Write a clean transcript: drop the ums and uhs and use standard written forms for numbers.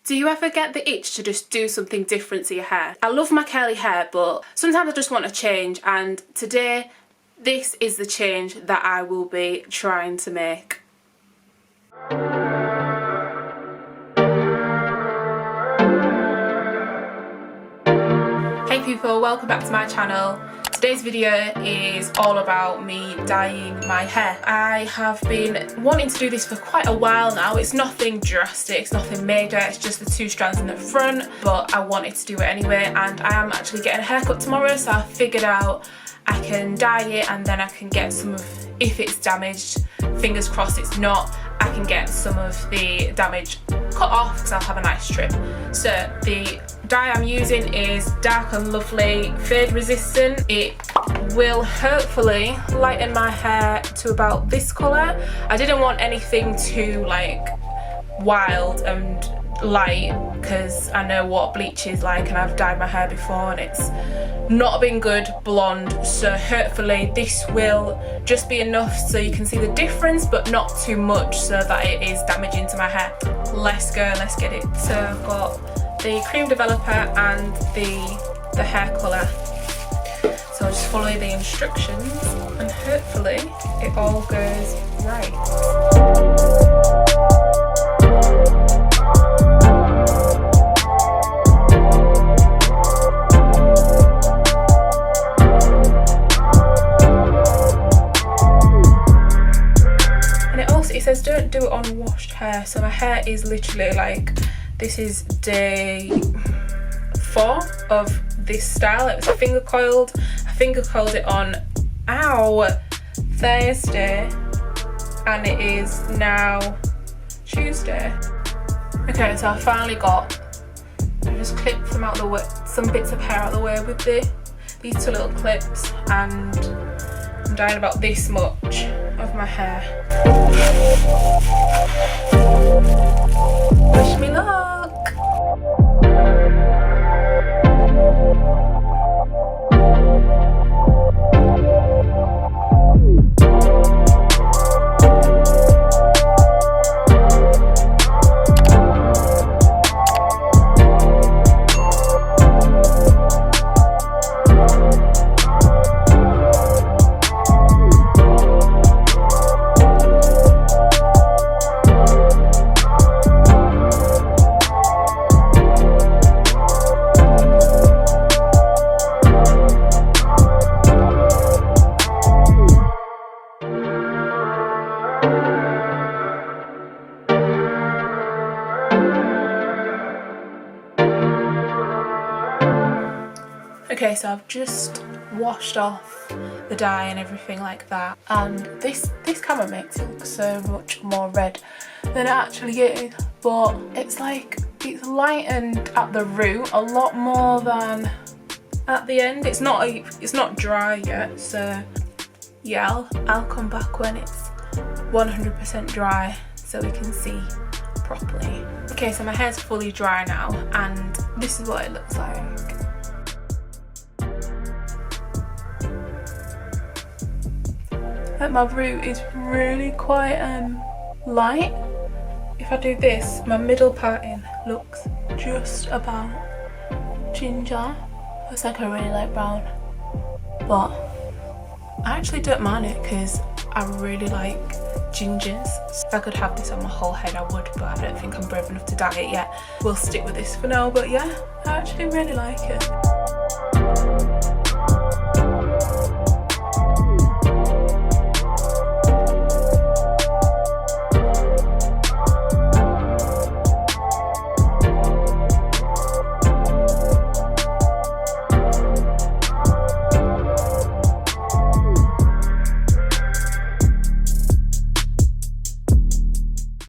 Do you ever get the itch to just do something different to your hair? I love my curly hair, but sometimes I just want a change, and today this is the change that I will be trying to make. Hey people, welcome back to my channel. Today's video is all about me dyeing my hair. I have been wanting to do this for quite a while now. It's nothing drastic, it's nothing major, it's just the 2 strands in the front, but I wanted to do it anyway, and I am actually getting a haircut tomorrow, so I figured out I can dye it and then I can get some of, if it's damaged, fingers crossed it's not, I can get some of the damage cut off because I'll have a nice trim. So the dye I'm using is Dark and Lovely fade resistant. It will hopefully lighten my hair to about this colour. I didn't want anything too like wild and light because I know what bleach is like and I've dyed my hair before and it's not been good blonde, so hopefully this will just be enough so you can see the difference but not too much so that it is damaging to my hair. Let's go, let's get it. So I've got the cream developer and the hair colour, so I'll just follow the instructions and hopefully it all goes right. It says don't do it on washed hair, so my hair is literally like, this is day 4 of this style. It was finger coiled. I finger coiled it on Thursday and it is now Tuesday. Okay, so I finally I just clipped them out of the way, some bits of hair out of the way with these 2 little clips, and I'm dyeing about this much of my hair. Wish me luck! Okay, so I've just washed off the dye and everything like that, and this camera makes it look so much more red than it actually is, but it's like it's lightened at the root a lot more than at the end. It's not dry yet, so yeah, I'll come back when it's 100% dry so we can see properly. Okay, so my hair's fully dry now and this is what it looks like. My root is really quite light. If I do this, my middle parting looks just about ginger. It's like a really light brown, but I actually don't mind it because I really like gingers. If I could have this on my whole head I would, but I don't think I'm brave enough to dye it yet. We'll stick with this for now, but yeah, I actually really like it.